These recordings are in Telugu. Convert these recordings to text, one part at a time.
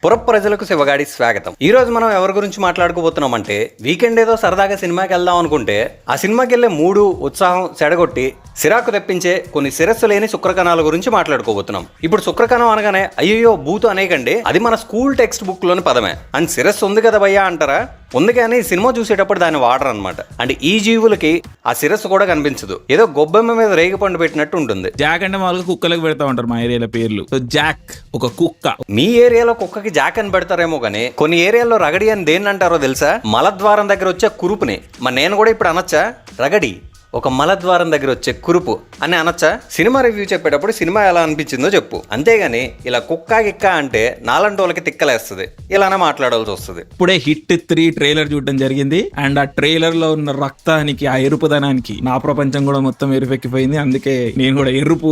పుర ప్రజలకు శివగాడి స్వాగతం. ఈ రోజు మనం ఎవరి గురించి మాట్లాడుకోబోతున్నాం అంటే, వీకెండ్ ఏదో సరదాగా సినిమాకి వెళ్దాం అనుకుంటే ఆ సినిమాకి వెళ్ళే మూడు ఉత్సాహం చెడగొట్టి సిరాకు తెప్పించే కొన్ని శిరస్సు లేని శుక్రకణాల గురించి మాట్లాడుకోబోతున్నాం. ఇప్పుడు శుక్రకణం అనగానే అయ్యో బూతు అనేకండి, అది మన స్కూల్ టెక్స్ట్ బుక్ లోని పదమే. అండ్ శిరస్సు ఉంది కదా భయ్యా అంటారా, ఉంది కానీ సినిమా చూసేటప్పుడు దాన్ని వాడరు అనమాట. అండ్ ఈ జీవులకి ఆ శిరస్సు కూడా కనిపించదు, ఏదో గొబ్బెమ్మ మీద రేగిపండు పెట్టినట్టు ఉంటుంది. జాక్ అంటే మామూలుగా కుక్కలకు పెడతా ఉంటారు మా ఏరియాలో పేర్లు. సో జాక్ ఒక కుక్క. మీ ఏరియాలో కుక్కకి జాక్ అని పెడతారేమో కానీ కొన్ని ఏరియాలో రగడి అని దేన్ని అంటారో తెలుసా? మలద్వారం దగ్గర వచ్చే కురుపుని. మరి నేను కూడా ఇప్పుడు అనొచ్చా రగడి, ఒక మలద్వారం దగ్గర వచ్చే కురుపు అని అనొచ్చా? సినిమా రివ్యూ చెప్పేటప్పుడు సినిమా ఎలా అనిపించిందో చెప్పు, అంతేగాని ఇలా కుక్క గిక్క అంటే నాలంటి వాళ్ళకి తిక్కలేస్తుంది, ఇలానే మాట్లాడాల్సి వస్తుంది. ఇప్పుడే హిట్ 3 ట్రైలర్ చూడడం జరిగింది. అండ్ ఆ ట్రైలర్ లో ఉన్న రక్తానికి, ఆ ఎరుపుదనానికి నా ప్రపంచం కూడా మొత్తం ఎరుపెక్కిపోయింది. అందుకే నేను కూడా ఎరుపు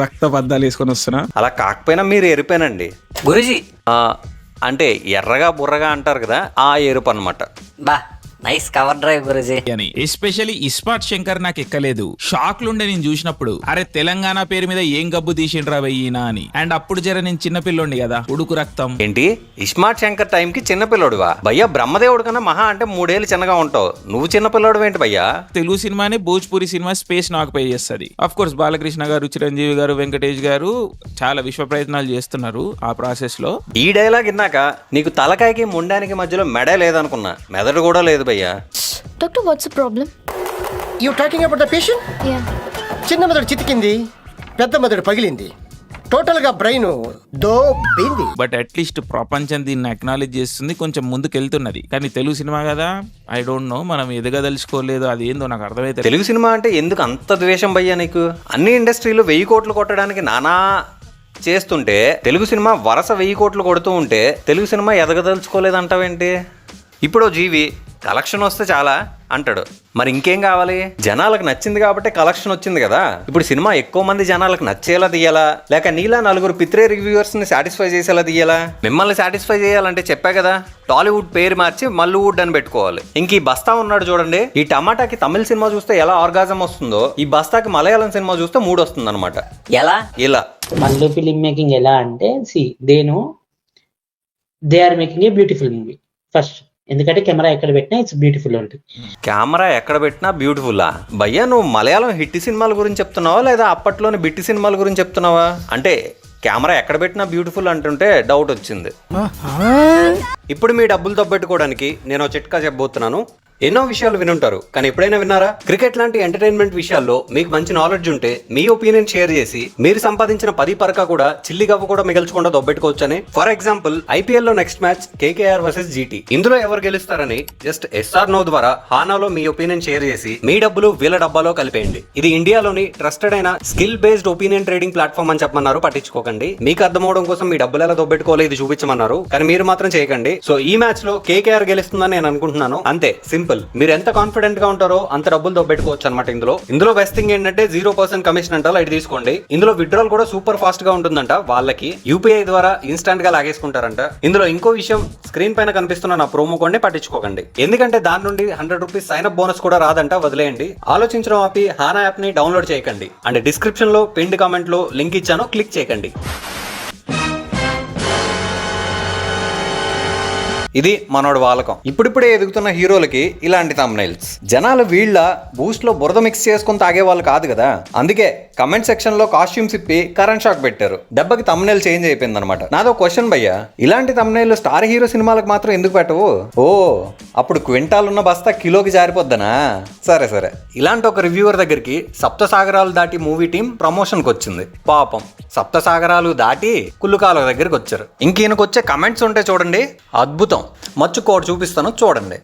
రక్త బద్దాలు వేసుకొని వస్తున్నా. అలా కాకపోయినా మీరు ఎరుపేనండి గురుజీ. అంటే ఎర్రగా బుర్రగా అంటారు కదా, ఆ ఎరుపు అనమాట. బా నైస్ కవర్ డ్రైవ్ గురుజీ. అని ఎస్పెషల్లీ ఇస్పాట్ శంకర్ నాకు ఎక్కలేదు. షాక్లుండే నేను చూసినప్పుడు, అరే తెలంగాణ పేరు మీద ఏం గబ్బు తీసిండ్రా వెయ్యినా అని. అండ్ అప్పుడు జర నేను చిన్నపిల్లోండి కదా, ఉడుకు రక్తం. ఏంటి ఇస్మార్ట్ శంకర్ టైంకి చిన్నపిల్లోడువా? భయ్యా బ్రహ్మదేవుడు కన్నా మహా అంటే 3 ఏళ్ళు చిన్నగా ఉంటావు, నువ్వు చిన్నపిల్లోడు ఏంటి భయ్యా? తెలుగు సినిమాని భోజ్పూరి సినిమా స్పేస్ ఆక్యుపై చేస్తుంది. అఫ్ కోర్స్ బాలకృష్ణ గారు, చిరంజీవి గారు, వెంకటేష్ గారు చాలా విశ్వ ప్రయత్నాలు చేస్తున్నారు ఆ ప్రాసెస్ లో. ఈ డైలాగ్ విన్నాక నీకు తలకాయకి ముండానికి మధ్యలో మెడ లేదనుకున్నా, మెదడు కూడా లేదు భయ్యా. Doctor, what's the problem? You talking about the patient? Yeah. చిన్న మెదడు చితికింది, పెద్ద మెదడు పగిలింది, టోటల్ గా బ్రెయిన్ దోబింది. బట్ అట్లీస్ట్ ప్రపంచం దీన్ని అక్నాలెడ్జ్ చేస్తుంది, కొంచెం ముందుకు వెళ్తున్నది. కానీ తెలుగు సినిమా కదా, ఐ డోంట్ నో, మనం ఎదగదలుచుకోలేదు, అది ఏందో నాకు అర్థమైతే. తెలుగు సినిమా అంటే ఎందుకు అంత ద్వేషం భయ్యా నీకు? అన్ని ఇండస్ట్రీలు 1000 కోట్లు కొట్టడానికి నానా చేస్తుంటే, తెలుగు సినిమా వరుస 1000 కోట్లు కొడుతూ ఉంటే తెలుగు సినిమా ఎదగదలుచుకోలేదంటావేంటి? ఇప్పుడు జీవి కలెక్షన్ వస్తే చాలా అంటాడు, మరి ఇంకేం కావాలి? జనాలకు నచ్చింది కాబట్టి కలెక్షన్ వచ్చింది కదా. ఇప్పుడు సినిమా ఎక్కువ మంది జనాలకు నచ్చేలా తీయాలా, లేక నీలా 4 పిత్రే రివ్యూవర్స్ ని సాటిస్ఫై చేసేలా తీయాలా? మిమ్మల్ని సాటిస్ఫై చేయాలంటే చెప్పా కదా, టాలీవుడ్ పేరు మార్చి మల్లువుడ్ అని పెట్టుకోవాలి. ఇంక ఈ బస్తా ఉన్నాడు చూడండి, ఈ టమాటాకి తమిళ సినిమా చూస్తే ఎలా ఆర్గాజం వస్తుందో, ఈ బస్తాకి మలయాళం సినిమా చూస్తే 3 వస్తుంది అనమాట. ఎలా? ఇలా మల్లు ఫిలిం మేకింగ్ ఎలా అంటే, they are making a beautiful movie first. ఎందుకంటే కెమెరా ఎక్కడ పెట్టినా ఇట్స్ బ్యూటిఫుల్ ఉంటుంది. కెమెరా ఎక్కడ పెట్టినా బ్యూటిఫుల్లా? భయ్యా నువ్వు మలయాళం హిట్ సినిమాల గురించి చెప్తున్నావా లేదా అప్పట్లోని బిట్టి సినిమాల గురించి చెప్తున్నావా? అంటే కెమెరా ఎక్కడ పెట్టినా బ్యూటిఫుల్ అంటుంటే డౌట్ వచ్చింది. ఇప్పుడు మీ డబ్బులు తప్పెట్టుకోవడానికి నేను చిట్కా చెప్పబోతున్నాను. ఎన్నో విషయాలు వినుంటారు, కానీ ఎప్పుడైనా విన్నారా? క్రికెట్ లాంటి ఎంటర్టైన్మెంట్ విషయాల్లో మీకు మంచి నాలెడ్జ్ ఉంటే మీ ఒపీనియన్ షేర్ చేసి మీరు సంపాదించిన 10 పరకా కూడా చిల్లి గవ్వ కూడా మిగల్చకుండా దొబ్బెట్టుకోవచ్చని. ఫర్ ఎగ్జాంపుల్ ఐపీఎల్ లో next match KKR versus GT. ఇందులో ఎవరు గెలుస్తారని జస్ట్ ఎస్ఆర్ నో ద్వారా హానాలో మీ ఒపీనియన్ షేర్ చేసి మీ డబ్బులు వీళ్ళ డబ్బాలో కలిపేయండి. ఇది ఇండియాలోని ట్రస్టెడ్ అయిన skill based opinion trading platform అని చెప్పమన్నారు, పట్టించుకోకండి. మీకు అర్థమవడం కోసం మీ డబ్బులు ఎలా దొబ్బెట్టుకోవాలి ఇది చూపించమన్నారు, కానీ మీరు మాత్రం చేయకండి. సో ఈ మ్యాచ్ లో కేకేఆర్ గెలుస్తుందని నేను అనుకుంటున్నాను, అంతే సింపుల్. మీరు ఎంత కాన్ఫిడెంట్ గా ఉంటారో అంత డబ్బులు దొబ్బెట్టుకోవచ్చు అనమాట. ఇందులో బెస్ట్ థింగ్ ఏంటంటే 0% కమిషన్ అంట, లైట్ తీసుకోండి. ఇందులో విత్డ్రాల్ కూడా సూపర్ ఫాస్ట్ గా ఉంటుందంట, వాళ్ళకి యూపీఐ ద్వారా ఇన్స్టాంట్ గా లాగేసుకుంటారంట. ఇందులో ఇంకో విషయం, స్క్రీన్ పైన కనిపిస్తున్న నా ప్రోమో కోడ్ ని పట్టించుకోకండి, ఎందుకంటే దాని నుండి 100 రూపీస్ సైన్ అప్ బోనస్ కూడా రాదంట, వదిలేయండి. ఆలోచించడం ఆపి హానా యాప్ ని డౌన్లోడ్ చేయకండి. అండ్ డిస్క్రిప్షన్ లో పిన్డ్ కామెంట్ లో లింక్ ఇచ్చాను, క్లిక్ చేయకండి. ఇది మనోడు వాలకం. ఇప్పుడిప్పుడే ఎదుగుతున్న హీరోలకి ఇలాంటి థంబ్నైల్స్. జనాలు వీళ్ళ బూస్ట్ లో బురద మిక్స్ చేసుకుని తాగే వాళ్ళు కాదు కదా, అందుకే కమెంట్ సెక్షన్ లో కాస్ట్యూమ్స్ ఇప్పి కరెంట్ షాక్ పెట్టారు. దెబ్బకి థంబ్నైల్ చేంజ్ అయిపోయింది అనమాట. నాదో క్వశ్చన్ భయ్యా, ఇలాంటి థంబ్నైల్ స్టార్ హీరో సినిమాలకు మాత్రం ఎందుకు పెట్టవు? ఓ అప్పుడు క్వింటాల్ ఉన్న బస్తా కిలోకి జారిపోద్దనా? సరే సరే. ఇలాంటి ఒక రివ్యూవర్ దగ్గరికి సప్తసాగరాలు దాటి మూవీ టీం ప్రమోషన్ కి వచ్చింది. పాపం సప్తసాగరాలు దాటి కుల్లుకాల దగ్గరికి వచ్చారు. ఇంకీయనకు వచ్చే కమెంట్స్ ఉంటే చూడండి, అద్భుతం. మచ్చు కోడ్ చూపిస్తాను చూడండి.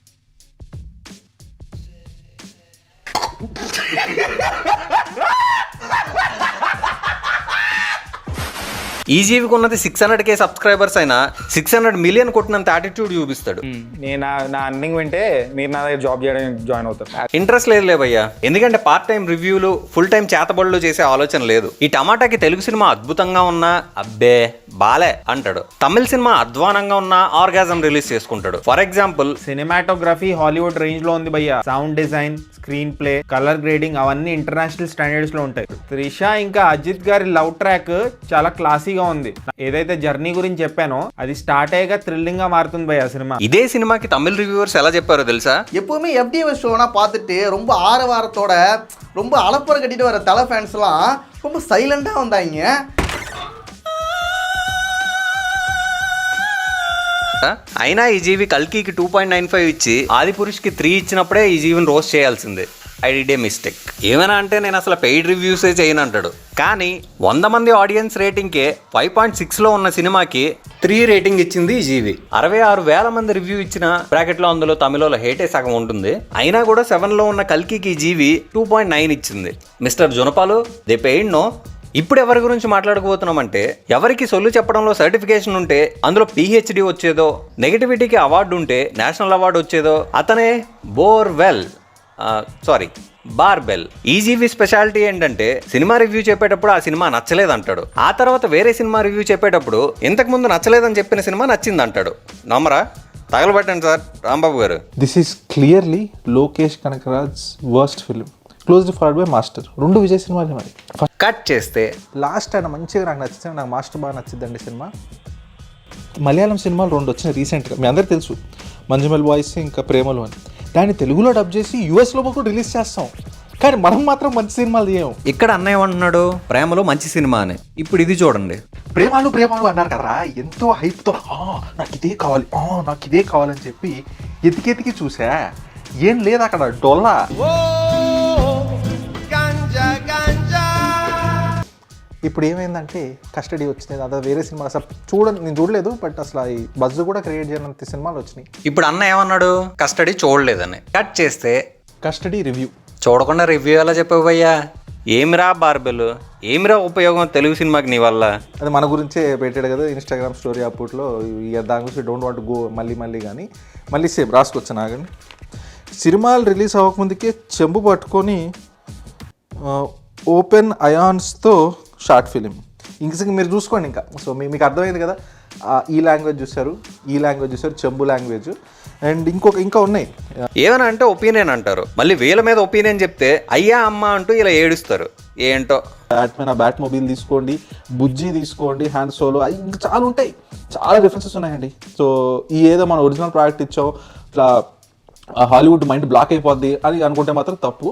ఈ జీవికి ఉన్నది 600K సబ్స్క్రైబర్స్ అయినా 600 మిలియన్ కొట్టినంత యాటిట్యూడ్ చూపిస్తాడు. నేను నా అర్నింగ్ వింటే మీరు నా దగ్గర జాబ్ చేయడానికి జాయిన్ అవుతారు. ఇంట్రెస్ట్ లేదు భయ్యా, ఎందుకంటే పార్ట్ టైం రివ్యూలు ఫుల్ టైం చేతబడులు చేసే ఆలోచన లేదు. ఈ టమాటాకి తెలుగు సినిమా అద్భుతంగా ఉన్నా అబ్బే బాలే అంటాడు, తమిళ సినిమా అధ్వానంగా ఉన్నా ఆర్గాజం రిలీజ్ చేసుకుంటాడు. For example cinematography Hollywood range లో ఉంది భయ్యా, sound design, screen play, colour grading అవన్నీ ఇంటర్నేషనల్ స్టాండర్డ్స్ లో ఉంటాయి. త్రిష ఇంకా అజిత్ గారి లవ్ ట్రాక్ చాలా క్లాసీగా ఉంది. ఏదైతే జర్నీ గురించి చెప్పానో అది స్టార్ట్ అయ్యాక థ్రిల్లింగ్ గా మారుతుంది భయ్య సినిమా. ఇదే సినిమాకి తమిళ రివ్యూవర్స్ ఎలా చెప్పారో తెలుసా? எப்பவுமே எஃப்டிஎஸ் ஷோனா பார்த்துட்டு ரொம்ப ஆரவாரத்தோட ரொம்ப அலப்பறை கட்டிட்டு வர தலை ஃபேன்ஸ்லாம் ரொம்ப சைலண்டாக வந்தாங்க. అయినా ఈ జీవి కల్కికి 2.95 ఇచ్చి ఆదిపురుష్కి 3 ఇచ్చినప్పుడే ఈ జీవిని రోస్ట్ చేయాల్సిందే. I did a mistake. ఏమైనా అంటే నేను అసలు పెయిడ్ రివ్యూసే చేయను అంటాడు. కానీ 100 మంది ఆడియన్స్ రేటింగ్కే 5.6లో ఉన్న సినిమాకి 3 రేటింగ్ ఇచ్చింది ఈ జీవి. 66,000 మంది రివ్యూ ఇచ్చిన బ్రాకెట్లో అందులో తమిళలో హేటే సగం ఉంటుంది. అయినా కూడా 7లో ఉన్న కల్కికి ఈ జీవి 2.9 ఇచ్చింది. మిస్టర్ జునపాలు దే పెయిడ్ నో. ఇప్పుడు ఎవరి గురించి మాట్లాడుకోబోతున్నామంటే, ఎవరికి సొల్లు చెప్పడంలో సర్టిఫికేషన్ ఉంటే అందులో పిహెచ్డి వచ్చేదో, నెగటివిటీకి అవార్డు ఉంటే నేషనల్ అవార్డు వచ్చేదో అతనే బార్బెల్. ఈజీవి స్పెషాలిటీ ఏంటంటే సినిమా రివ్యూ చెప్పేటప్పుడు ఆ సినిమా నచ్చలేదంటాడు. ఆ తర్వాత వేరే సినిమా రివ్యూ చెప్పేటప్పుడు ఇంతకుముందు నచ్చలేదని చెప్పిన సినిమా నచ్చిందంటాడు. నమ్మరా? తగలబెట్టండి sir Rambabu garu. This is clearly Lokesh Kanagaraj worst film, closed forward by Master. 2 Vijay సినిమాలే. మరి కట్ చేస్తే లాస్ట్ ఆయన మంచిగా నాకు నచ్చింది, నాకు మాస్టర్ బాగా నచ్చిందండి సినిమా. మలయాళం సినిమాలు 2 వచ్చినాయి రీసెంట్గా, మీ అందరికీ తెలుసు, మంజుమల్ బాయ్స్ ఇంకా ప్రేమలు అని. దాన్ని తెలుగులో డబ్ చేసి యూఎస్లో కూడా రిలీజ్ చేస్తాం, కానీ మనం మాత్రం మంచి సినిమాలు తీయం. ఇక్కడ అన్నయ్య ఏమంటున్నాడు? ప్రేమలో మంచి సినిమా అని. ఇప్పుడు ఇది చూడండి. ప్రేమాలు అన్నారు కదా, ఎంతో హైప్తో నాకు ఇదే కావాలి, నాకు ఇదే కావాలని చెప్పి ఎతికెతికి చూసా, ఏం లేదు అక్కడ డొల్లా. ఇప్పుడు ఏమైందంటే కస్టడీ వచ్చింది, అదే వేరే సినిమా అసలు నేను చూడలేదు, బట్ అసలు ఈ బజ్ కూడా క్రియేట్ చేయనంత సినిమాలు వచ్చినాయి. ఇప్పుడు అన్న ఏమన్నాడు? కస్టడీ చూడలేదని. కట్ చేస్తే కస్టడీ రివ్యూ చూడకుండా రివ్యూ ఎలా చెప్పావు భయ్యా? ఏమిరా బార్బెల్, ఏమిరా ఉపయోగం తెలుగు సినిమాకి నీ వల్ల? అది మన గురించే పెట్టాడు కదా ఇన్స్టాగ్రామ్ స్టోరీ అప్పట్లో. దాని గురించి డోంట్ వాంట్ గో మళ్ళీ కానీ మళ్ళీ సేమ్ రాసుకొచ్చాను. ఆగండి. సినిమాలు రిలీజ్ అవ్వకముందుకే చెంబు పట్టుకొని ఓపెన్ అయాన్స్తో షార్ట్ ఫిలిం. ఇంక మీరు చూసుకోండి. ఇంకా సో మీకు అర్థమైంది కదా, ఈ లాంగ్వేజ్ చూశారు, చెంబు లాంగ్వేజ్, అండ్ ఇంకా ఉన్నాయి. ఏమైనా అంటే ఒపీనియన్ అంటారు, మళ్ళీ వీళ్ళ మీద ఒపీనియన్ చెప్తే అయ్యా అమ్మ అంటూ ఇలా ఏడుస్తారు. ఏంటో బ్యాట్ మొబైల్ తీసుకోండి, బుజ్జి తీసుకోండి, హ్యాండ్ సోలో, ఇంకా చాలా ఉంటాయి, చాలా డిఫరెన్సెస్ ఉన్నాయండి. సో ఈ ఏదో మన ఒరిజినల్ ప్రోడక్ట్ ఇచ్చాం ఇట్లా హాలీవుడ్ మైండ్ బ్లాక్ అయిపోద్ది అని అనుకుంటే మాత్రం తప్పు.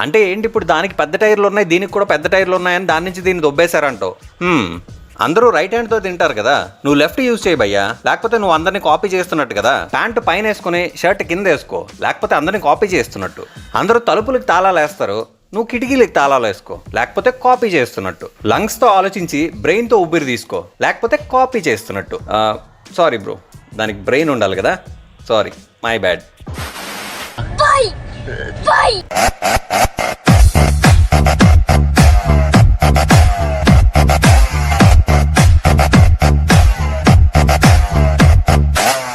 అంటే ఏంటి, ఇప్పుడు దానికి పెద్ద టైర్లు ఉన్నాయి, దీనికి కూడా పెద్ద టైర్లు ఉన్నాయని దాని నుంచి దీన్ని దొబ్బేశారంటావు. అందరూ రైట్ హ్యాండ్తో తింటారు కదా, నువ్వు లెఫ్ట్ యూజ్ చేయి భయ్యా, లేకపోతే నువ్వు అందరినీ కాపీ చేస్తున్నట్టు కదా. ప్యాంటు పైన వేసుకుని షర్ట్ కింద వేసుకో, లేకపోతే అందరినీ కాపీ చేస్తున్నట్టు. అందరూ తలుపులకి తాళాలు వేస్తారు, నువ్వు కిటికీలకి తాళాలు వేసుకో, లేకపోతే కాపీ చేస్తున్నట్టు. లంగ్స్తో ఆలోచించి బ్రెయిన్తో ఊపిరి తీసుకో, లేకపోతే కాపీ చేస్తున్నట్టు. సారీ బ్రో, దానికి బ్రెయిన్ ఉండాలి కదా, సారీ, మై బ్యాడ్.